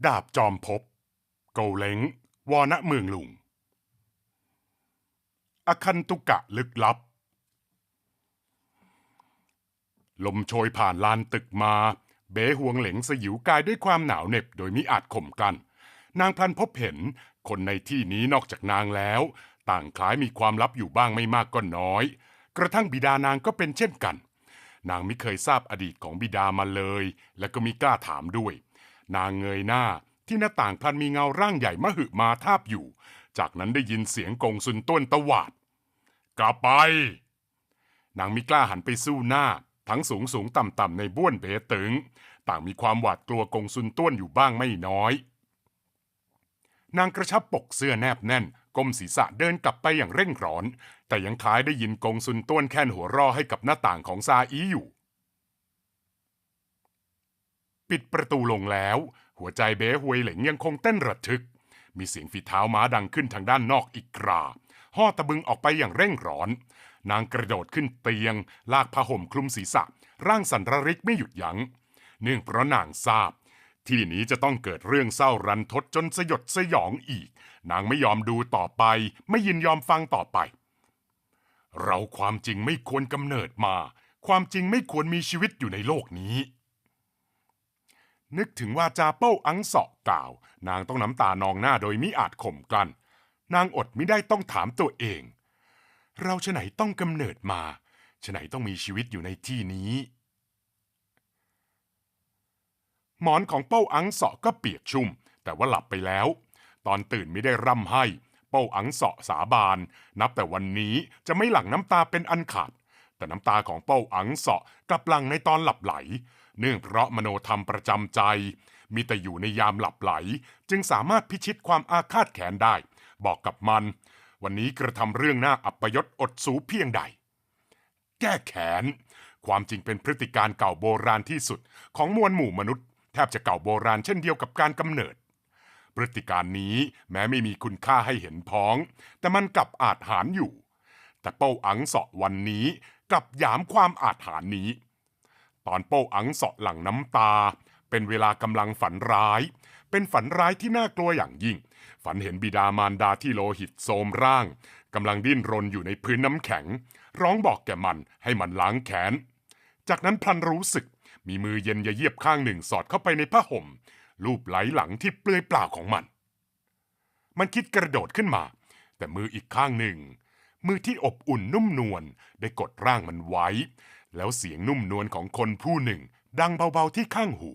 ดาบจอมภพโกเล้งวอณเมืองลุงอคันตุกะลึกลับลมโชยผ่านลานตึกมาเบ๋หวงเหลงสยิวกายด้วยความหนาวเหน็บโดยมิอาจข่มกันนางพลันพบเห็นคนในที่นี้นอกจากนางแล้วต่างคล้ายมีความลับอยู่บ้างไม่มากก็น้อยกระทั่งบิดานางก็เป็นเช่นกันนางไม่เคยทราบอดีตของบิดามาเลยและก็มิกล้าถามด้วยนางเงยหน้าที่หน้าต่างพลันมีเงาร่างใหญ่มหึมาทาบอยู่จากนั้นได้ยินเสียงกงซุนต้วนตวาดกลับไปนางมิกล้าหันไปสู้หน้าทั้งสูงต่ำในบ้วนเบตึงต่างมีความหวาดกลัวกงซุนต้วนอยู่บ้างไม่น้อยนางกระชับปกเสื้อแนบแน่นก้มศีรษะเดินกลับไปอย่างเร่งร้อนแต่ยังคล้ายได้ยินกงซุนต้วนแค่นหัวเราะให้กับหน้าต่างของซาอีอยู่ปิดประตูลงแล้วหัวใจเบ้ฮวยเหลงยังคงเต้นระทึกมีเสียงฝีเท้าม้าดังขึ้นทางด้านนอกอีกคราห่อตะบึงออกไปอย่างเร่งร้อนนางกระโดดขึ้นเตียงลากผ้าห่มคลุมศีรษะร่างสั่นระริกไม่หยุดยัง้งเนื่องเพราะนางทราบที่นี้จะต้องเกิดเรื่องเศร้ารันทดจนสยดสยองอีกนางไม่ยอมดูต่อไปไม่ยินยอมฟังต่อไปเราความจริงไม่ควรกำเนิดมาความจริงไม่ควรมีชีวิตอยู่ในโลกนี้นึกถึงวาจาเป้าอังเสาะกล่าวนางต้องน้ำตานองหน้าโดยมิอาจข่มกลั้นนางอดมิได้ต้องถามตัวเองเราฉะไหนต้องกำเนิดมาฉะไหนต้องมีชีวิตอยู่ในที่นี้หมอนของเป้าอังเสาะก็เปียกชุ่มแต่ว่าหลับไปแล้วตอนตื่นไม่ได้ร่ำไห้เป้าอังเสาะสาบานนับแต่วันนี้จะไม่หลั่งน้ำตาเป็นอันขาดแต่น้ำตาของเป้าอังเสาะกลับหลั่งในตอนหลับไหลเนื่องเพราะมโนธรรมประจำใจมีแต่อยู่ในยามหลับไหลจึงสามารถพิชิตความอาฆาตแค้นได้บอกกับมันวันนี้กระทำเรื่องน่าอัปยศอดสูเพียงใดแก้แค้นความจริงเป็นพฤติการเก่าโบราณที่สุดของมวลหมู่มนุษย์แทบจะเก่าโบราณเช่นเดียวกับการกำเนิดพฤติการนี้แม้ไม่มีคุณค่าให้เห็นพ้องแต่มันกลับอาจหาญอยู่แต่เป้าอังเสาะวันนี้กลับหยามความอาจหาญนี้ตอนเป้าอังเสาะหลั่งน้ำตาเป็นเวลากำลังฝันร้ายเป็นฝันร้ายที่น่ากลัวอย่างยิ่งฝันเห็นบิดามารดาที่โลหิตโสมร่างกำลังดิ้นรนอยู่ในพื้นน้ำแข็งร้องบอกแก่มันให้มันล้างแขนจากนั้นพลันรู้สึกมีมือเย็นเยียบข้างหนึ่งสอดเข้าไปในผ้าห่มลูบไหลหลังที่เปลือยเปล่าของมันคิดกระโดดขึ้นมาแต่มืออีกข้างหนึ่งมือที่อบอุ่นนุ่มนวลได้กดร่างมันไว้แล้วเสียงนุ่มนวลของคนผู้หนึ่งดังเบาๆที่ข้างหู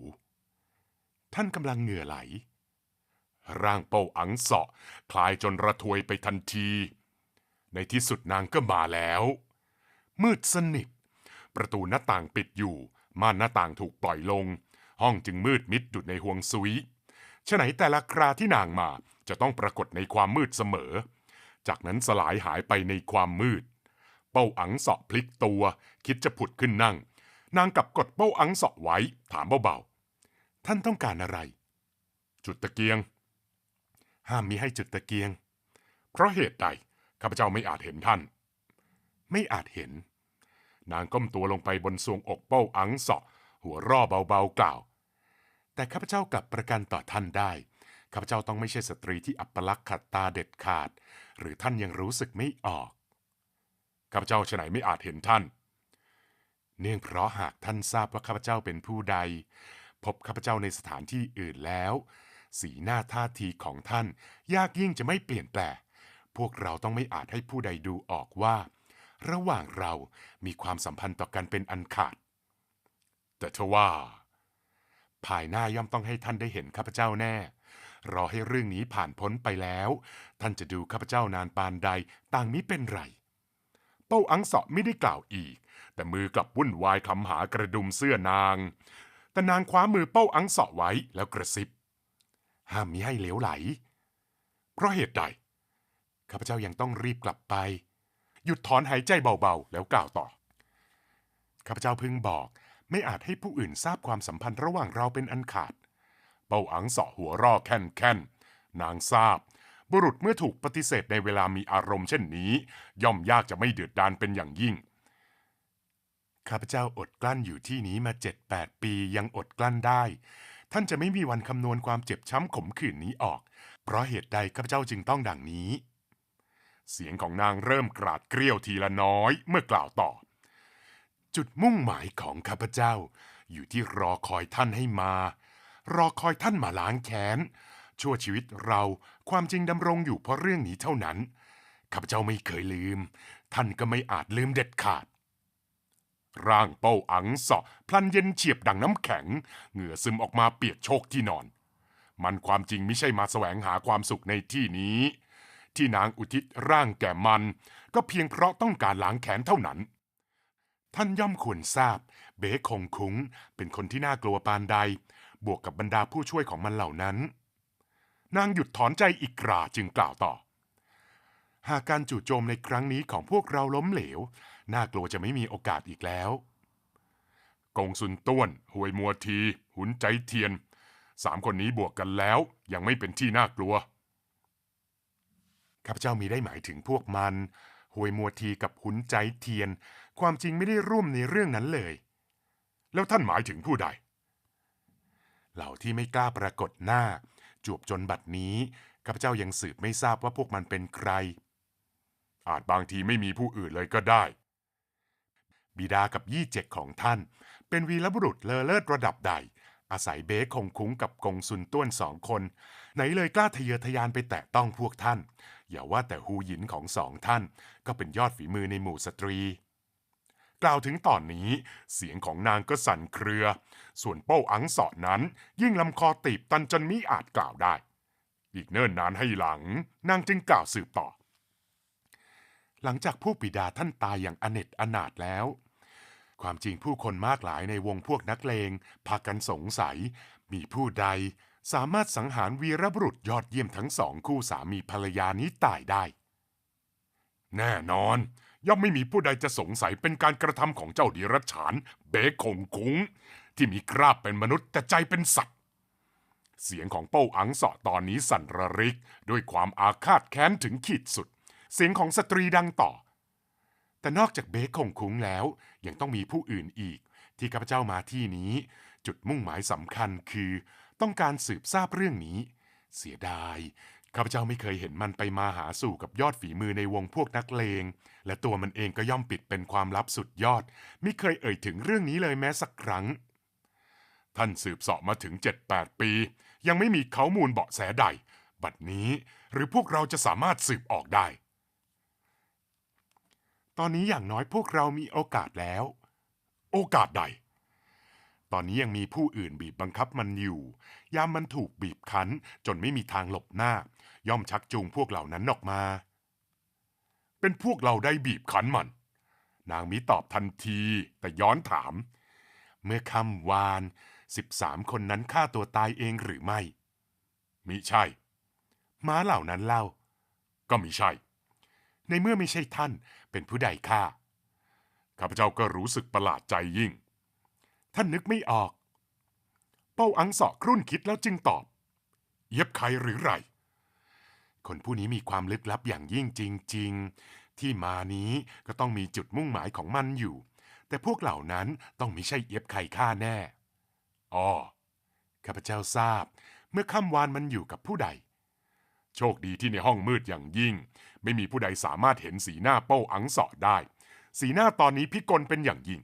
ท่านกำลังเหงื่อไหลร่างเป้าอังเสาะคลายจนระทวยไปทันทีในที่สุดนางก็มาแล้วมืดสนิทประตูหน้าต่างปิดอยู่ม่านหน้าต่างถูกปล่อยลงห้องจึงมืดมิดดุจในห่วงซุยฉะไหนแต่ละคราที่นางมาจะต้องปรากฏในความมืดเสมอจากนั้นสลายหายไปในความมืดเป้าอังเสาะพลิกตัวคิดจะผุดขึ้นนั่งนางกลับกดเป้าอังเสาะไว้ถามเบาๆท่านต้องการอะไรจุดตะเกียงห้ามมิให้จุดตะเกียงเพราะเหตุใดข้าพเจ้าไม่อาจเห็นท่านไม่อาจเห็นนางก้มตัวลงไปบนทรวงอกเป้าอังเสาะหัวร่อเบาๆกล่าวแต่ข้าพเจ้ากลับประกันต่อท่านได้ข้าพเจ้าต้องไม่ใช่สตรีที่อัปลักษณ์ขัดตาเด็ดขาดหรือท่านยังรู้สึกไม่ออกข้าพเจ้าฉะไหนไม่อาจเห็นท่านเนื่องเพราะหากท่านทราบว่าข้าพเจ้าเป็นผู้ใดพบข้าพเจ้าในสถานที่อื่นแล้วสีหน้าท่าทีของท่านยากยิ่งจะไม่เปลี่ยนแปลงพวกเราต้องไม่อาจให้ผู้ใดดูออกว่าระหว่างเรามีความสัมพันธ์ต่อกันเป็นอันขาดแต่ทว่าภายหน้าย่อมต้องให้ท่านได้เห็นข้าพเจ้าแน่รอให้เรื่องนี้ผ่านพ้นไปแล้วท่านจะดูข้าพเจ้านานปานใดต่างมิเป็นไรเป้าอังเสาะไม่ได้กล่าวอีกแต่มือกลับวุ่นวายคลำหากระดุมเสื้อนางแต่นางคว้ามือเป้าอังเสาะไว้แล้วกระซิบห้ามมิให้เหลวไหลเพราะเหตุใดข้าพเจ้ายังต้องรีบกลับไปหยุดถอนหายใจเบาๆแล้วกล่าวต่อข้าพเจ้าพึงบอกไม่อาจให้ผู้อื่นทราบความสัมพันธ์ระหว่างเราเป็นอันขาดเป้าอังเสาะหัวร่อแค่นนางทราบบุรุษเมื่อถูกปฏิเสธในเวลามีอารมณ์เช่นนี้ย่อมยากจะไม่เดือดดาลเป็นอย่างยิ่งข้าพเจ้าอดกลั้นอยู่ที่นี้มา7-8 ปียังอดกลั้นได้ ท่านจะไม่มีวันคำนวณความเจ็บช้ำขมขื่นนี้ออกเพราะเหตุใดข้าพเจ้าจึงต้องดังนี้เสียงของนางเริ่มกราดเกรี้ยวทีละน้อยเมื่อกล่าวต่อจุดมุ่งหมายของข้าพเจ้าอยู่ที่รอคอยท่านให้มารอคอยท่านมาล้างแค้นชั่วชีวิตเราความจริงดำรงอยู่เพราะเรื่องนี้เท่านั้นข้าพเจ้าไม่เคยลืมท่านก็ไม่อาจลืมเด็ดขาดร่างเป้าอังเสาะพลันเย็นเฉียบดังน้ำแข็งเหงื่อซึมออกมาเปียกโชกที่นอนมันความจริงไม่ใช่มาแสวงหาความสุขในที่นี้ที่นางอุทิศร่างแก่มันก็เพียงเพราะต้องการล้างแค้นเท่านั้นท่านย่อมควรทราบเบคงคุ้งเป็นคนที่น่ากลัวปานใดบวกกับบรรดาผู้ช่วยของมันเหล่านั้นนางหยุดถอนใจอีกคราจึงกล่าวต่อหากการจู่โจมในครั้งนี้ของพวกเราล้มเหลวน่ากลัวจะไม่มีโอกาสอีกแล้วกงซุนต้วนหวยมัวทีหุนใจเทียน3 คนนี้บวกกันแล้วยังไม่เป็นที่น่ากลัวข้าพเจ้ามีได้หมายถึงพวกมันหวยมัวทีกับหุนใจเทียนความจริงไม่ได้ร่วมในเรื่องนั้นเลยแล้วท่านหมายถึงผู้ใดเหล่าที่ไม่กล้าปรากฏหน้าจวบจนบัดนี้ข้าพเจ้ายังสืบไม่ทราบว่าพวกมันเป็นใครอาจบางทีไม่มีผู้อื่นเลยก็ได้บิดากับยี่เจ็กของท่านเป็นวีรบุรุษเลอเลิศระดับใดอาศัยเบคงคุ้งกับกงซุนต้วน2 คนไหนเลยกล้าทะเยอทะยานไปแตะต้องพวกท่านอย่าว่าแต่ฮูหยินของ2 ท่านก็เป็นยอดฝีมือในหมู่สตรีกล่าวถึงตอนนี้เสียงของนางก็สั่นเครือส่วนเป้าอังเสาะนั้นยิ่งลำคอตีบตันจนมิอาจกล่าวได้อีกเนิ่นนานให้หลังนางจึงกล่าวสืบต่อหลังจากผู้บิดาท่านตายอย่างอเนจอนาถแล้วความจริงผู้คนมากหลายในวงพวกนักเลงพากันสงสัยมีผู้ใดสามารถสังหารวีรบุรุษยอดเยี่ยมทั้ง2 คู่สามีภรรยานี้ตายได้แน่นอนย่อมไม่มีผู้ใดจะสงสัยเป็นการกระทำของเจ้าดิรัจฉานเบคงคุ้งที่มีคราบเป็นมนุษย์แต่ใจเป็นสัตว์เสียงของเป้าอังเสาะตอนนี้สั่นระริกด้วยความอาฆาตแค้นถึงขีดสุดเสียงของสตรีดังต่อแต่นอกจากเบคงคุ้งแล้วยังต้องมีผู้อื่นอีกที่ข้าพเจ้ามาที่นี้จุดมุ่งหมายสำคัญคือต้องการสืบทราบเรื่องนี้เสียดายข้าพเจ้าไม่เคยเห็นมันไปมาหาสู่กับยอดฝีมือในวงพวกนักเลงและตัวมันเองก็ย่อมปิดเป็นความลับสุดยอดไม่เคยเอ่ยถึงเรื่องนี้เลยแม้สักครั้งท่านสืบเสาะมาถึง 7-8 ปียังไม่มีข้อมูลเบาะแสใดบัดนี้หรือพวกเราจะสามารถสืบออกได้ตอนนี้อย่างน้อยพวกเรามีโอกาสแล้วโอกาสใดตอนนี้ยังมีผู้อื่นบีบบังคับมันอยู่ยามมันถูกบีบคั้นจนไม่มีทางหลบหน้าย่อมชักจูงพวกเหล่านั้นออกมาเป็นพวกเราได้บีบคั้นมันนางมิตอบทันทีแต่ย้อนถามเมื่อค่ำวาน13 คนนั้นฆ่าตัวตายเองหรือไม่มิใช่ม้าเหล่านั้นเล่าก็มิใช่ในเมื่อไม่ใช่ท่านเป็นผู้ใดฆ่าข้าพเจ้าก็รู้สึกประหลาดใจยิ่งท่านนึกไม่ออกเป้าอังเสาะครุ่นคิดแล้วจึงตอบเย็บใครหรือไรคนผู้นี้มีความลึกลับอย่างยิ่งจริงๆที่มานี้ก็ต้องมีจุดมุ่งหมายของมันอยู่แต่พวกเหล่านั้นต้องไม่ใช่เย็บใครฆ่าแน่อ้อข้าพเจ้าทราบเมื่อค่ำวานมันอยู่กับผู้ใดโชคดีที่ในห้องมืดอย่างยิ่งไม่มีผู้ใดสามารถเห็นสีหน้าเป้าอังเสาะได้สีหน้าตอนนี้พิกลเป็นอย่างยิ่ง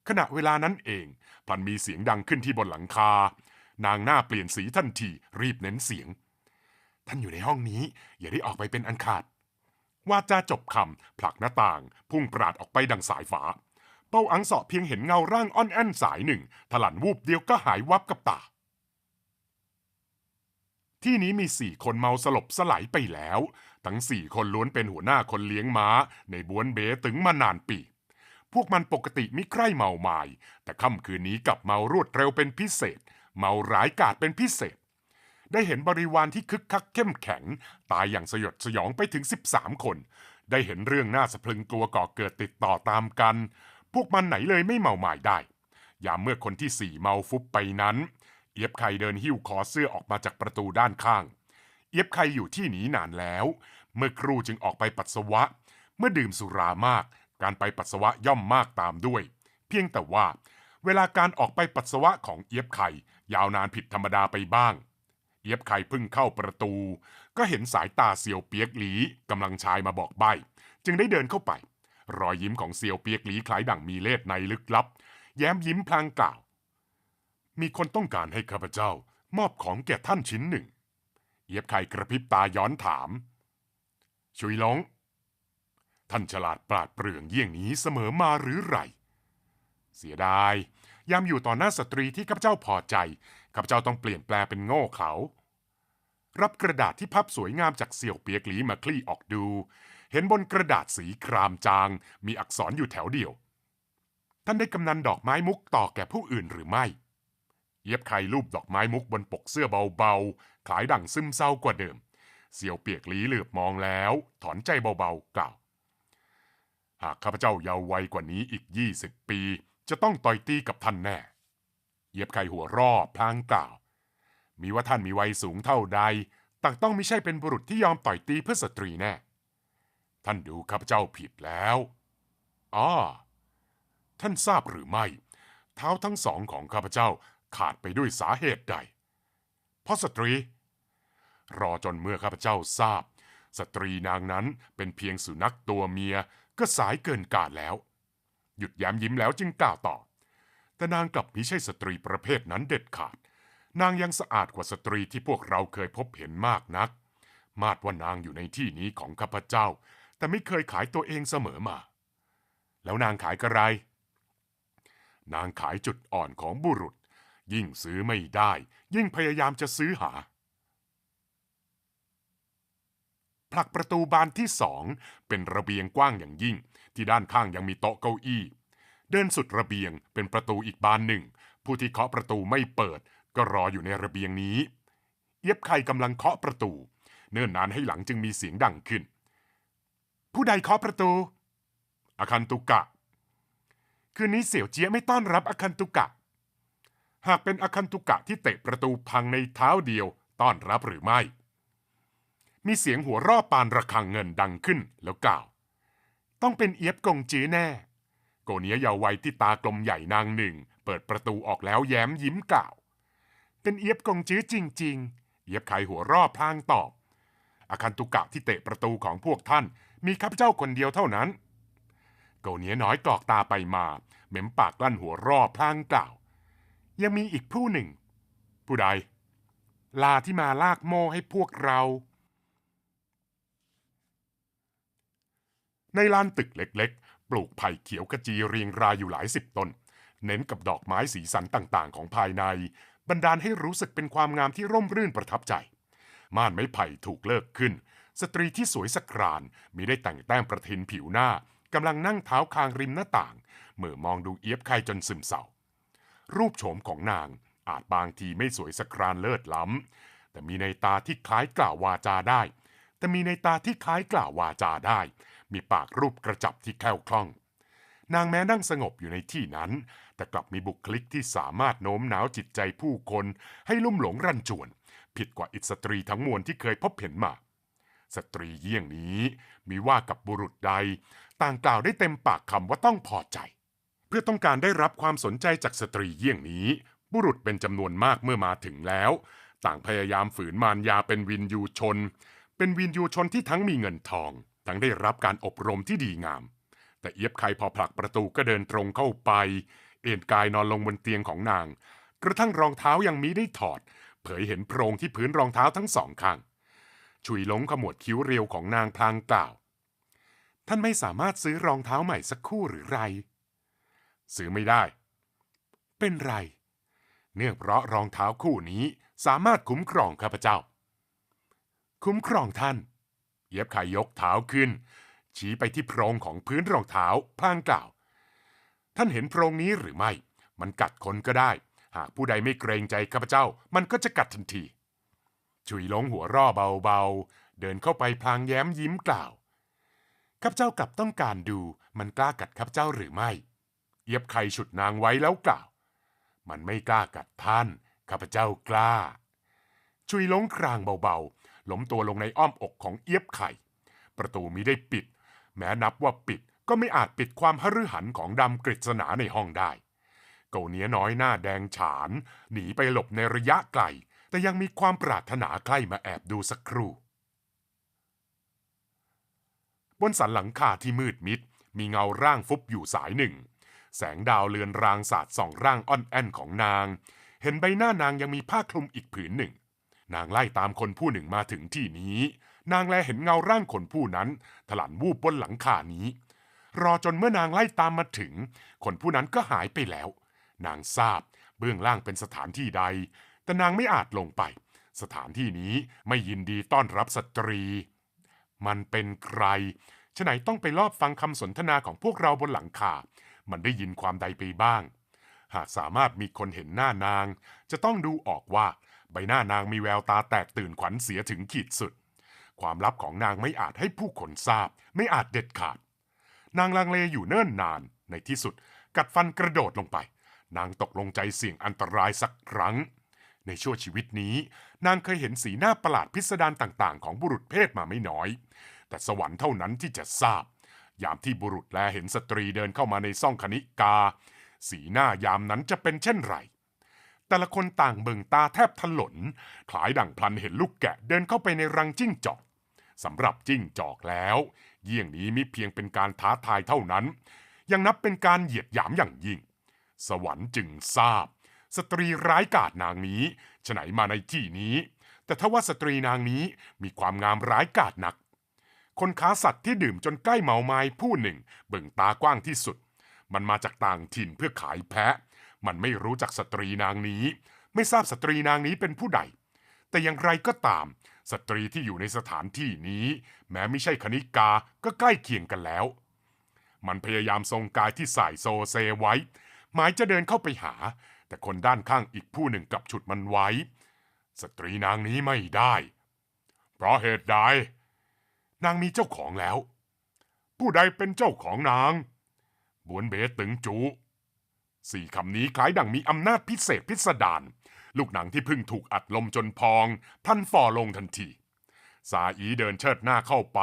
ขณะเวลานั้นเองพลันมีเสียงดังขึ้นที่บนหลังคานางหน้าเปลี่ยนสีทันทีรีบเน้นเสียงท่านอยู่ในห้องนี้อย่าได้ออกไปเป็นอันขาดวาจาจบคำผลักหน้าต่างพุ่งปราดออกไปดังสายฟ้าเป้าอังเสาะเพียงเห็นเงาร่างอ่อนแอนสายหนึ่งถลันวูบเดียวก็หายวับกับตาที่นี้มี4 คนเมาสลบสลายไปแล้วทั้ง4 คนล้วนเป็นหัวหน้าคนเลี้ยงม้าในบวนเบตึงมานานปีพวกมันปกติมิใคร่เมาหมายแต่ค่ำคืนนี้กลับเมารวดเร็วเป็นพิเศษเมาร้ายกาจเป็นพิเศษได้เห็นบริวารที่คึกคักเข้มแข็งตายอย่างสยดสยองไปถึง13 คนได้เห็นเรื่องน่าสะพรึงกลัวก่อเกิดติดต่อตามกันพวกมันไหนเลยไม่เมาหมายได้ยามเมื่อคนที่4เมาฟุบไปนั้นเอียบไข่เดินหิ้วคอเสื้อออกมาจากประตูด้านข้างเอียบไข่อยู่ที่นี้นานแล้วเมื่อครู่จึงออกไปปัสสาวะเมื่อดื่มสุรามากการไปปัสสาวะย่อมมากตามด้วยเพียงแต่ว่า เวลาการออกไปปัสสาวะของเอียบไข่ยาวนานผิดธรรมดาไปบ้างเอียบไข่เพิ่งเข้าประตูก็เห็นสายตาเซียวเปียกหลีกำลังชายมาบอกใบ้จึงได้เดินเข้าไปรอยยิ้มของเซียวเปียกหลีคล้ายดั่งมีเลสในลึกลับแย้มยิ้มพลางกล่าวมีคนต้องการให้ข้าพเจ้ามอบของแก่ท่านชิ้นหนึ่งเอียบไข่กระพริบตาย้อนถามชุยหลงท่านฉลาดปราดเปรื่องเยี่ยงนี้เสมอมาหรือไรเสียดายยามอยู่ต่อหน้าสตรีที่ข้าพเจ้าพอใจข้าพเจ้าต้องเปลี่ยนแปลเป็นโง่เขลารับกระดาษที่พับสวยงามจากเสี่ยวเปียกหลีมาคลี่ออกดูเห็นบนกระดาษสีครามจางมีอักษรอยู่แถวเดียวท่านได้กำนันดอกไม้มุกต่อแก่ผู้อื่นหรือไม่เย็บไข่รูปดอกไม้มุกบนปกเสื้อเบาๆคล้ายดั่งซึมเศร้ากว่าเดิมเสี่ยวเปียกหลีเหลือบมองแล้วถอนใจเบาๆกล่าวหากข้าพเจ้าเยาว์วัยกว่านี้อีก20 ปีจะต้องต่อยตีกับท่านแน่เย็บไข่หัวรอบพลางกล่าวมีว่าท่านมีวัยสูงเท่าใดต่างต้องไม่ใช่เป็นบุรุษที่ยอมต่อยตีเพื่อสตรีแน่ท่านดูข้าพเจ้าผิดแล้วท่านทราบหรือไม่เท้าทั้งสองของข้าพเจ้าขาดไปด้วยสาเหตุใดเพราะสตรีรอจนเมื่อข้าพเจ้าทราบสตรีนางนั้นเป็นเพียงสุนัขตัวเมียก็สายเกินกาลแล้วหยุดย้มยิ้มแล้วจึงกล่าวต่อแต่นางกลับมิใช่สตรีประเภทนั้นเด็ดขาดนางยังสะอาดกว่าสตรีที่พวกเราเคยพบเห็นมากนักมาดว่านางอยู่ในที่นี้ของข้าพเจ้าแต่ไม่เคยขายตัวเองเสมอมาแล้วนางขายกระไรนางขายจุดอ่อนของบุรุษยิ่งซื้อไม่ได้ยิ่งพยายามจะซื้อหาผลักประตูบานที่2เป็นระเบียงกว้างอย่างยิ่งที่ด้านข้างยังมีโต๊ะเก้าอี้เดินสุดระเบียงเป็นประตูอีกบานหนึ่งผู้ที่เคาะประตูไม่เปิดก็รออยู่ในระเบียงนี้เอียบไข่กำลังเคาะประตูเนิ่นนานให้หลังจึงมีเสียงดังขึ้นผู้ใดเคาะประตูอาคันตุกะคืนนี้เสี่ยวเจี๊ยไม่ต้อนรับอาคันตุกะหากเป็นอาคันตุกะที่เตะประตูพังในเท้าเดียวต้อนรับหรือไม่มีเสียงหัวเราะปานระฆังเงินดังขึ้นแล้วกล่าวต้องเป็นเอียบกงจื้อแน่โกเนียเยาว์วัยที่ตากลมใหญ่นางหนึ่งเปิดประตูออกแล้วแย้มยิ้มกล่าวเป็นเอียบกงจื้อจริงๆเอียบไขหัวเราะพลางตอบอาคันตุกะที่เตะประตูของพวกท่านมีข้าพเจ้าคนเดียวเท่านั้นโกเนียน้อยกรอกตาไปมาเม้มปากกลั้นหัวเราะพลางกล่าวยังมีอีกผู้หนึ่งผู้ใดลาที่มาลากโม่ให้พวกเราในลานตึกเล็กๆปลูกไผ่เขียวขจีเรียงรายอยู่หลายสิบต้นเน้นกับดอกไม้สีสันต่างๆของภายในบันดาลให้รู้สึกเป็นความงามที่ร่มรื่นประทับใจม่านไม้ไผ่ถูกเลิกขึ้นสตรีที่สวยสกรานมิได้แต่งแต้มประทินผิวหน้ากำลังนั่งเท้าคางริมหน้าต่างเมื่อมองดูเอียบไข่จนซึมเศร้ารูปโฉมของนางอาจบางทีไม่สวยสกรานเลิศล้ำแต่มีในตาที่คล้ายกล่าววาจาได้มีปากรูปกระจับที่แคล่วคล่องนางแม้นั่งสงบอยู่ในที่นั้นแต่กลับมีบุคลิกที่สามารถโน้มน้าวจิตใจผู้คนให้ลุ่มหลงรันจวนผิดกว่าอิสตรีทั้งมวลที่เคยพบเห็นมาสตรีเยี่ยงนี้มีว่ากับบุรุษใดต่างกล่าวได้เต็มปากคำว่าต้องพอใจเพื่อต้องการได้รับความสนใจจากสตรีเยี่ยงนี้บุรุษเป็นจำนวนมากเมื่อมาถึงแล้วต่างพยายามฝืนมารยาเป็นวินยูชนที่ทั้งมีเงินทองทั้งได้รับการอบรมที่ดีงามแต่เอียบไข่พอผลักประตูก็เดินตรงเข้าไปเอนกายนอนลงบนเตียงของนางกระทั่งรองเท้ายังมิได้ถอดเผยเห็นโพรงที่พื้นรองเท้าทั้งสองข้างฉุยหลงขมวดคิ้วเรียวของนางพลางกล่าวท่านไม่สามารถซื้อรองเท้าใหม่สักคู่หรือไรซื้อไม่ได้เป็นไรเนื่องเพราะรองเท้าคู่นี้สามารถคุ้มครองข้าพเจ้าคุ้มครองท่านเย็บไข่ยกเท้าขึ้นชี้ไปที่โพรงของพื้นรองเท้าพลางกล่าวท่านเห็นโพรงนี้หรือไม่มันกัดคนก็ได้หากผู้ใดไม่เกรงใจข้าพเจ้ามันก็จะกัดทันทีฉุยหลงหัวร่อเบาๆเดินเข้าไปพลางแย้มยิ้มกล่าวข้าพเจ้ากลับต้องการดูมันกล้ากัดข้าพเจ้าหรือไม่เย็บไข่ฉุดนางไว้แล้วกล่าวมันไม่กล้ากัดท่านข้าพเจ้ากล้าฉุยหลงครางเบาๆล้มตัวลงในอ้อมอกของเอียบไข่ประตูมิได้ปิดแม้นับว่าปิดก็ไม่อาจปิดความหฤหันของดำกฤษณาในห้องได้ เกาเนี้ยน้อยหน้าแดงฉานหนีไปหลบในระยะไกลแต่ยังมีความปรารถนาใกล้มาแอบดูสักครู่บนสันหลังคาที่มืดมิดมีเงาร่างฟุบอยู่สายหนึ่งแสงดาวเลือนรางสาดส่องร่างอ่อนแอนของนางเห็นใบหน้านางยังมีผ้าคลุมอีกผืนหนึ่งนางไล่ตามคนผู้หนึ่งมาถึงที่นี้นางแลเห็นเงาร่างคนผู้นั้นถลันวูบบนหลังคานี้รอจนเมื่อนางไล่ตามมาถึงคนผู้นั้นก็หายไปแล้วนางทราบเบื้องล่างเป็นสถานที่ใดแต่นางไม่อาจลงไปสถานที่นี้ไม่ยินดีต้อนรับสตรีมันเป็นใครฉะไหนต้องไปลอบฟังคำสนทนาของพวกเราบนหลังคามันได้ยินความใดไปบ้างหากสามารถมีคนเห็นหน้านางจะต้องดูออกว่าใบหน้านางมีแววตาแตกตื่นขวัญเสียถึงขีดสุดความลับของนางไม่อาจให้ผู้คนทราบไม่อาจเด็ดขาดนางลังเลอยู่เนิ่นนานในที่สุดกัดฟันกระโดดลงไปนางตกลงใจเสี่ยงอันตรายสักครั้งในชั่วชีวิตนี้นางเคยเห็นสีหน้าประหลาดพิสดารต่างๆของบุรุษเพศมาไม่น้อยแต่สวรรค์เท่านั้นที่จะทราบยามที่บุรุษแลเห็นสตรีเดินเข้ามาในซ่องคณิกาสีหน้ายามนั้นจะเป็นเช่นไรแต่ละคนต่างเบิ่งตาแทบถลนคล้ายดั่งพลันเห็นลูกแกะเดินเข้าไปในรังจิ้งจอกสำหรับจิ้งจอกแล้วเยี่ยงนี้มิเพียงเป็นการท้าทายเท่านั้นยังนับเป็นการเหยียดหยามอย่างยิ่งสวรรค์จึงทราบสตรีร้ายกาจนางนี้ฉไหนมาในที่นี้แต่ทว่าสตรีนางนี้มีความงามร้ายกาจนักคนค้าสัตว์ที่ดื่มจนใกล้เมาไม้ผู้หนึ่งเบิ่งตากว้างที่สุดมันมาจากต่างถิ่นเพื่อขายแพะมันไม่รู้จักสตรีนางนี้ไม่ทราบสตรีนางนี้เป็นผู้ใดแต่อย่างไรก็ตามสตรีที่อยู่ในสถานที่นี้แม้ไม่ใช่คณิกาก็ใกล้เคียงกันแล้วมันพยายามทรงกายที่สายโซเซไว้หมายจะเดินเข้าไปหาแต่คนด้านข้างอีกผู้หนึ่งกลับฉุดมันไว้สตรีนางนี้ไม่ได้เพราะเหตุใดนางมีเจ้าของแล้วผู้ใดเป็นเจ้าของนางบวนเบตึงจูสี่คำนี้คล้ายดังมีอำนาจพิเศษพิสดารลูกหนังที่เพิ่งถูกอัดลมจนพองพลันฝ่อลงทันทีสาอีเดินเชิดหน้าเข้าไป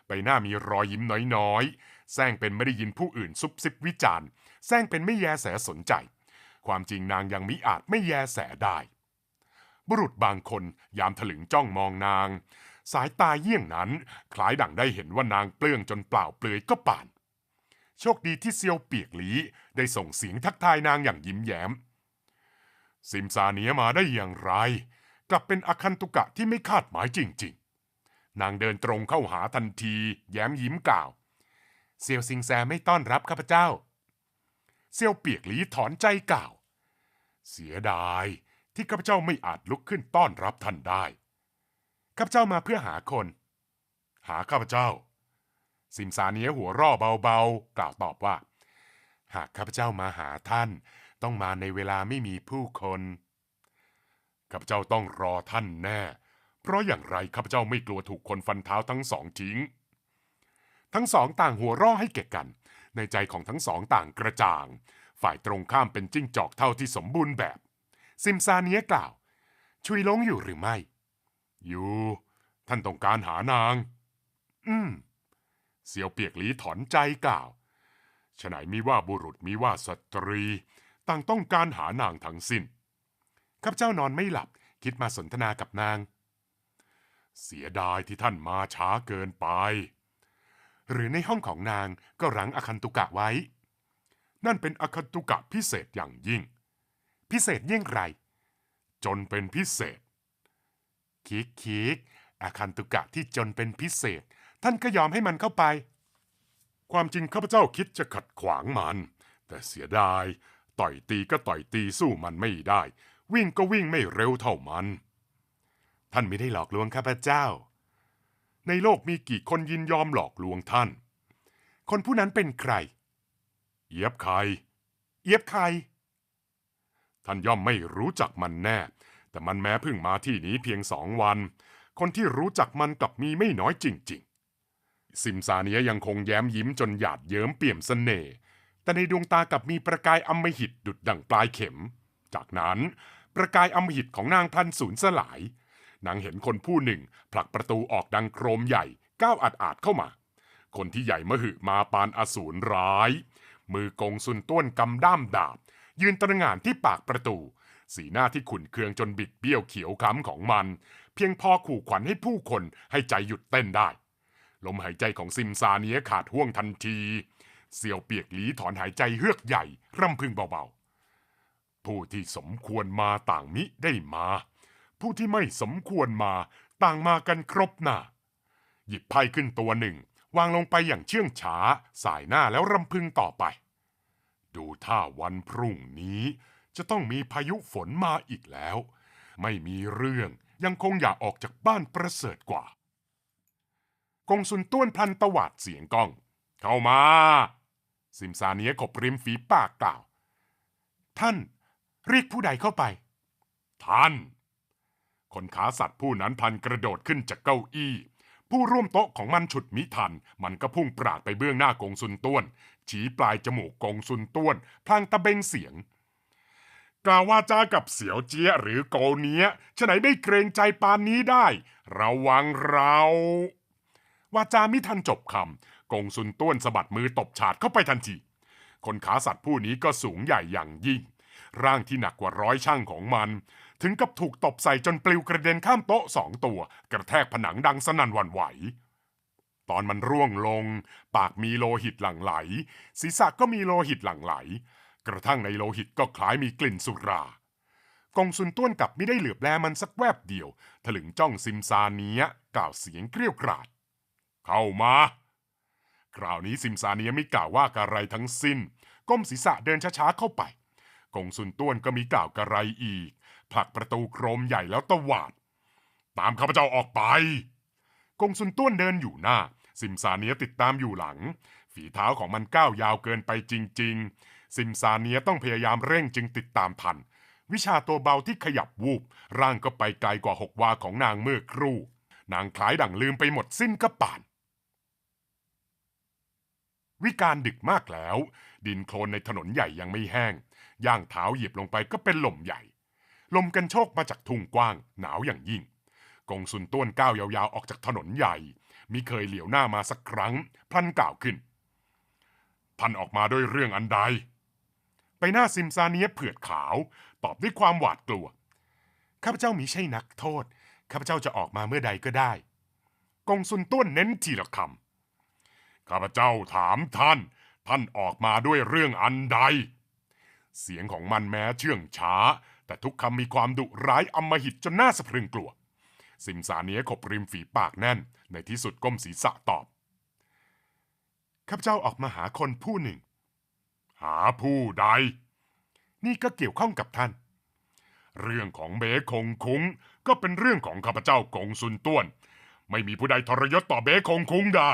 ใบหน้ามีรอยยิ้มน้อยๆแซงเป็นไม่ได้ยินผู้อื่นซุบซิบวิจารณ์แซงเป็นไม่แยแสสนใจความจริงนางยังมิอาจไม่แยแสได้บุรุษบางคนยามถลึงจ้องมองนางสายตาเยี่ยงนั้นคล้ายดั่งได้เห็นว่านางเปลื้องจนเปล่าเปลือยก็ป่านโชคดีที่เซียวเปียกหลีได้ส่งเสียงทักทายนางอย่างยิ้มแย้มซิมซาเนียมาได้อย่างไรกลับเป็นอาคันตุกะที่ไม่คาดหมายจริงๆนางเดินตรงเข้าหาทันทีแย้มยิ้มกล่าวเซียวซิงแซไม่ต้อนรับข้าพเจ้าเซียวเปียกหลีถอนใจกล่าวเสียดายที่ข้าพเจ้าไม่อาจลุกขึ้นต้อนรับท่านได้ข้าพเจ้ามาเพื่อหาคนหาข้าพเจ้าซิมซาเนียหัวร่อเบาๆกล่าวตอบว่าหากข้าพเจ้ามาหาท่านต้องมาในเวลาไม่มีผู้คนข้าพเจ้าต้องรอท่านแน่เพราะอย่างไรข้าพเจ้าไม่กลัวถูกคนฟันเท้าทั้งสองทิ้งทั้งสองต่างหัวร่อให้แก่กันในใจของทั้งสองต่างกระจ่างฝ่ายตรงข้ามเป็นจิ้งจอกเท่าที่สมบูรณ์แบบซิมซาเนียกล่าวชุยลงอยู่หรือไม่อยู่ท่านต้องการหานางเสี่ยวเปียกหลีถอนใจกล่าวฉะไหนมิว่าบุรุษมิว่าสตรีต่างต้องการหานางทั้งสิ้นข้าพเจ้านอนไม่หลับคิดมาสนทนากับนางเสียดายที่ท่านมาช้าเกินไปหรือในห้องของนางก็รั้งอาคันตุกะไว้นั่นเป็นอาคันตุกะพิเศษอย่างยิ่งพิเศษยิ่งไรจนเป็นพิเศษคิกอาคันตุกะที่จนเป็นพิเศษท่านก็ยอมให้มันเข้าไปความจริงข้าพเจ้าคิดจะขัดขวางมันแต่เสียดายต่อยตีก็ต่อยตีสู้มันไม่ได้วิ่งก็วิ่งไม่เร็วเท่ามันท่านไม่ได้หลอกลวงข้าพเจ้าในโลกมีกี่คนยินยอมหลอกลวงท่านคนผู้นั้นเป็นใครเอียบใครท่านย่อมไม่รู้จักมันแน่แต่มันแม้เพิ่งมาที่นี้เพียง2 วันคนที่รู้จักมันกลับมีไม่น้อยจริงๆซิมซาเนียยังคงแย้มยิ้มจนหยาดเยิ้มเปี่ยมเสน่ห์แต่ในดวงตากลับมีประกายอำมหิตดุจดั่งปลายเข็มจากนั้นประกายอำมหิตของนางพลันสูญสลายนางเห็นคนผู้หนึ่งผลักประตูออกดังโครมใหญ่ก้าวอาดเข้ามาคนที่ใหญ่มหึมาปานอสูรร้ายมือกงซุนต้วนกำด้ามดาบ ยืนตระหง่านที่ปากประตูสีหน้าที่ขุ่นเคืองจนบิดเบี้ยวเขียวค้ำของมันเพียงพอขู่ขวัญให้ผู้คนให้ใจหยุดเต้นได้ลมหายใจของซิมซาเนียขาดห่วงทันทีเสี่ยวเปียกหลีถอนหายใจเฮือกใหญ่ร่ำพึงเบาๆผู้ที่สมควรมาต่างมิได้มาผู้ที่ไม่สมควรมาต่างมากันครบหน้าหยิบไพ่ขึ้นตัวหนึ่งวางลงไปอย่างเชื่องช้าสายหน้าแล้วรำพึงต่อไปดูท่าวันพรุ่งนี้จะต้องมีพายุฝนมาอีกแล้วไม่มีเรื่องยังคงอยากออกจากบ้านประเสริฐกว่ากงสุนต้วนพลันตวาดเสียงก้องเข้ามาซิมซาเนียขบริมฝีปากกล่าวท่านเรียกผู้ใดเข้าไปท่านคนขาสัตว์ผู้นั้นพลันกระโดดขึ้นจากเก้าอี้ผู้ร่วมโต๊ะของมันฉุดมิทันมันก็พุ่งปราดไปเบื้องหน้ากงสุนต้วนชี้ปลายจมูกกงสุนต้วนพลางตะเบงเสียงกล่าววาจากับเสี่ยวเจี้ยหรือโกเนี้ยฉะไหนได้เกรงใจปานนี้ได้ระวังเราวาจามิทันจบคำกงสุนต้วนสะบัดมือตบฉาดเข้าไปทันทีคนขาสัตว์ผู้นี้ก็สูงใหญ่อย่างยิ่งร่างที่หนักกว่า100 ชั่งของมันถึงกับถูกตบใส่จนปลิวกระเด็นข้ามโต๊ะ2 ตัวกระแทกผนังดังสนั่นหวั่นไหวตอนมันร่วงลงปากมีโลหิตหลั่งไหลศีรษะก็มีโลหิตหลั่งไหลกระทั่งในโลหิตก็คล้ายมีกลิ่นสุรากงสุนต้วนกลับไม่ได้เหลือบแลมันสักแวบเดียวถลึงจ้องซิมซาเนียกล่าวเสียงเกรี้ยวกราดเข้ามาคราวนี้ซิมซาเนียไม่กล่าวว่าอะไรทั้งสิ้นก้มศีรษะเดินช้าๆเข้าไปกงสุนต้วนก็มีกล่าวกระไรอีกผลักประตูโครมใหญ่แล้วตวาดตามข้าพเจ้าออกไปกงสุนต้วนเดินอยู่หน้าซิมซาเนียติดตามอยู่หลังฝีเท้าของมันก้าวยาวเกินไปจริงๆซิมซาเนียต้องพยายามเร่งจึงติดตามทันวิชาตัวเบาที่ขยับวูบร่างก็ไปไกลกว่า6 วาของนางเมื่อครู่นางคล้ายดั่งลืมไปหมดสิ้นกระป่านวิกาลดึกมากแล้วดินโคลนในถนนใหญ่ยังไม่แห้งย่างเท้าเหยียบลงไปก็เป็นลมใหญ่ลมกันโชกมาจากทุ่งกว้างหนาวอย่างยิ่งกงสุนต้วนก้าวยาวๆออกจากถนนใหญ่มิเคยเหลียวหน้ามาสักครั้งพลันกล่าวขึ้นท่านออกมาด้วยเรื่องอันใดไปหน้าซิมซาเนียเผือดขาวตอบด้วยความหวาดกลัวข้าพเจ้ามิใช่นักโทษข้าพเจ้าจะออกมาเมื่อใดก็ได้กงสุนต้วนเน้นทีละคำข้าพเจ้าถามท่านออกมาด้วยเรื่องอันใดเสียงของมันแม้เชื่องช้าแต่ทุกคำมีความดุร้ายอำมหิตจนน่าสะพรึงกลัวซิมซาเนียขบริมฝีปากแน่นในที่สุดก้มศีรษะตอบข้าพเจ้าออกมาหาคนผู้หนึ่งหาผู้ใดนี่ก็เกี่ยวข้องกับท่านเรื่องของเบคงคุ้งก็เป็นเรื่องของข้าพเจ้ากงซุนต้วนไม่มีผู้ใดทรยศต่อเบคงคุ้งได้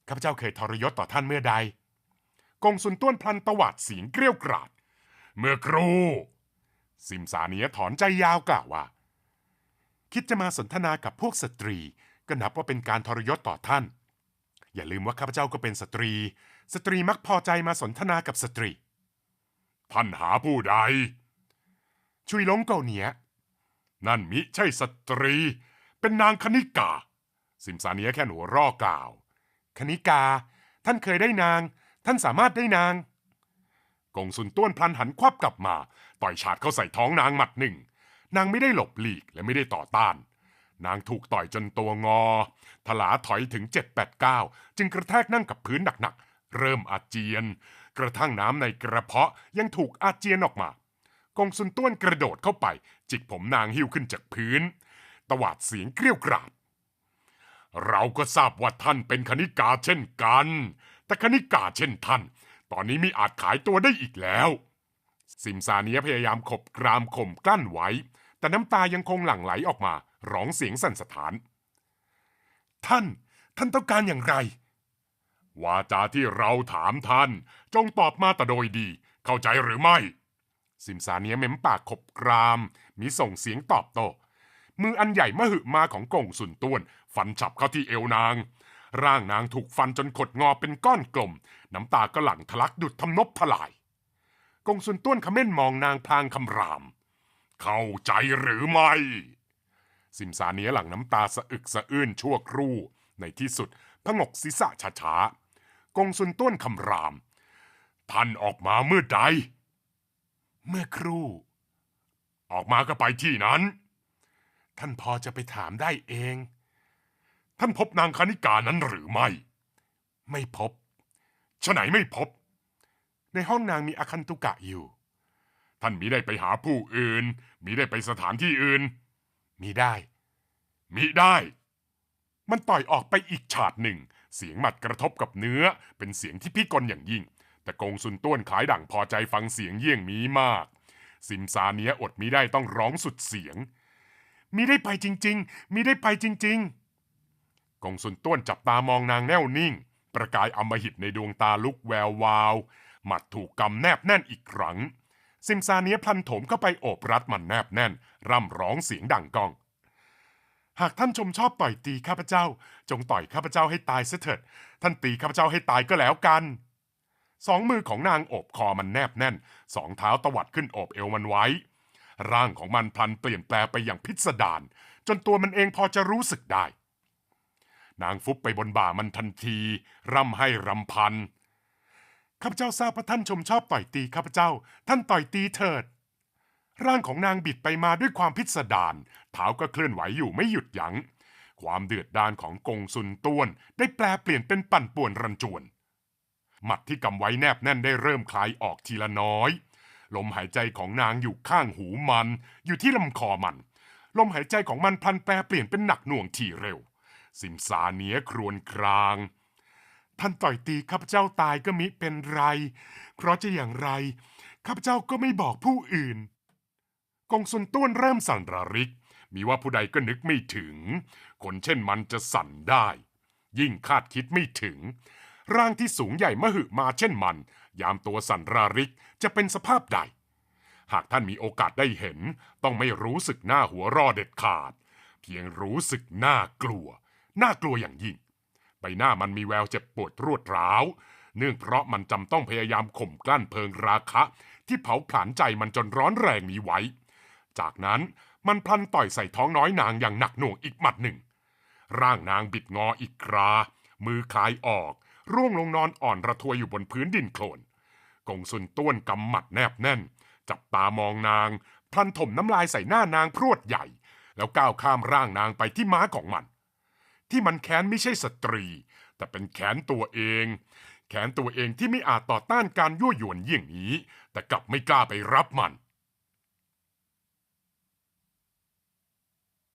ข้าพเจ้าเคยทรยศต่อท่านเมื่อใดกงซุนต้วนพลันตวาดเสียงเกรี้ยวกราดเมื่อครู่ซิมซาเนียถอนใจยาวกล่าวว่าคิดจะมาสนทนากับพวกสตรีก็นับว่าเป็นการทรยศต่อท่านอย่าลืมว่าข้าพเจ้าก็เป็นสตรีมักพอใจมาสนทนากับสตรีท่านหาผู้ใดชุยหลงเกาเนียนั่นมิใช่สตรีเป็นนางคณิกาซิมซาเนียแค่หัวร่อกล่าวคณิกาท่านเคยได้นางท่านสามารถได้นางกงสุนต้วนพลันหันควับกลับมาต่อยฉาดเข้าใส่ท้องนางหมัดหนึ่งนางไม่ได้หลบหลีกและไม่ได้ต่อต้านนางถูกต่อยจนตัวงอทลาถอยถึง7-8 ก้าวจึงกระแทกนั่งกับพื้นหนักๆเริ่มอาเจียนกระทั่งน้ำในกระเพาะยังถูกอาเจียนออกมากงสุนต้วนกระโดดเข้าไปจิกผมนางหิ้วขึ้นจากพื้นตวาดเสียงเกรี้ยวกราดเราก็ทราบว่าท่านเป็นคณิกาเช่นกันแต่คณิกาเช่นท่านตอนนี้มิอาจขายตัวได้อีกแล้วซิมซาเนียพยายามขบกรามข่มกลั้นไว้แต่น้ำตายังคงหลั่งไหลออกมาร้องเสียงสั่นสะท้านท่านต้องการอย่างไรวาจาที่เราถามท่านจงตอบมาแต่โดยดีเข้าใจหรือไม่ซิมซาเนียเม้มปากขบกรามมีส่งเสียงตอบโต้มืออันใหญ่มหึมาของกงสุนต้วนฟันฉับเข้าที่เอวนางร่างนางถูกฟันจนขดงอเป็นก้อนกลมน้ำตาก็หลั่งทะลักดุจทำนบทลายกงสุนต้วนเขม่นมองนางพลางคำรามเข้าใจหรือไม่ซิมซาเนียหลั่งน้ำตาสะอึกสะอื้นชั่วครู่ในที่สุดผงกศีรษะช้าๆกงสุนต้วนคำรามท่านออกมาเมื่อใด เมื่อครู่ออกมาก็ไปที่นั้นท่านพอจะไปถามได้เองท่านพบนางคณิกานั้นหรือไม่ไม่พบฉะไหนไม่พบในห้องนางมีอาคันตุกะอยู่ท่านมิได้ไปหาผู้อื่นมิได้ไปสถานที่อื่นมิได้มันต่อยออกไปอีกฉาดหนึ่งเสียงหมัดกระทบกับเนื้อเป็นเสียงที่พิกลอย่างยิ่งแต่กงซุนต้วนขายดั่งพอใจฟังเสียงเยี่ยงมีมากซิมซาเนียอดมิได้ต้องร้องสุดเสียงมิได้ไปจริงๆมิได้ไปจริงๆกงซุนต้วนจับตามองนางแน่วนิ่งประกายอำมหิตในดวงตาลุกแวววาวหมัดถูกกำแนบแน่นอีกครั้งซิมซาเนียพลันโถมเข้าไปโอบรัดมันแนบแน่นร่ำร้องเสียงดังก้องหากท่านชมชอบต่อยตีข้าพเจ้าจงต่อยข้าพเจ้าให้ตายเสียเถิดท่านตีข้าพเจ้าให้ตายก็แล้วกันสองมือของนางโอบคอมันแนบแน่นสองเท้าตวัดขึ้นโอบเอวมันไว้ร่างของมันพลันเปลี่ยนแปลไปอย่างพิสดารจนตัวมันเองพอจะรู้สึกได้นางฟุบไปบนบ่ามันทันทีร่ำให้รำพันข้าพเจ้าทราบว่าท่านชมชอบต่อยตีข้าพเจ้าท่านต่อยตีเถิดร่างของนางบิดไปมาด้วยความพิสดารเท้าก็เคลื่อนไหวอยู่ไม่หยุดยัง้งความเดือดดาลของกงซุนต้วนได้แปลเปลี่ยนเป็นปั่นป่วนรันจวนหมัดที่กำไว้แนบแน่นได้เริ่มคลายออกทีละน้อยลมหายใจของนางอยู่ข้างหูมันอยู่ที่ลำคอมันลมหายใจของมันพลันแปลเปลี่ยนเป็นหนักหน่วงทีเร็วซิมซาเนียครวญครางท่านต่อยตีข้าพเจ้าตายก็มิเป็นไรเพราะจะอย่างไรข้าพเจ้าก็ไม่บอกผู้อื่นกงซุนต้วนเริ่มสั่นระริกมีว่าผู้ใดก็นึกไม่ถึงคนเช่นมันจะสั่นได้ยิ่งคาดคิดไม่ถึงร่างที่สูงใหญ่มหึมาเช่นมันยามตัวสั่นระริกจะเป็นสภาพใดหากท่านมีโอกาสได้เห็นต้องไม่รู้สึกหน้าหัวร่อเด็ดขาดเพียงรู้สึกน่ากลัวอย่างยิ่งใบหน้ามันมีแววเจ็บปวดรวดร้าวเนื่องเพราะมันจำต้องพยายามข่มกลั้นเพลิงราคะที่เผาผลาญใจมันจนร้อนแรงนี้ไว้จากนั้นมันพลันต่อยใส่ท้องน้อยนางอย่างหนักหน่วงอีกหมัดหนึ่งร่างนางบิดงออีกครามือคลายออกร่วงลงนอนอ่อนระทวยอยู่บนพื้นดินโคลนกงซุนต้วนกำหมัดแนบแน่นจับตามองนางพลันถมน้ำลายใส่หน้านางพรวดใหญ่แล้วก้าวข้ามร่างนางไปที่ม้าของมันที่มันแค้นไม่ใช่สตรีแต่เป็นแค้นตัวเองที่ไม่อาจต่อต้านการยั่วยวนเยี่ยงนี้แต่กลับไม่กล้าไปรับมัน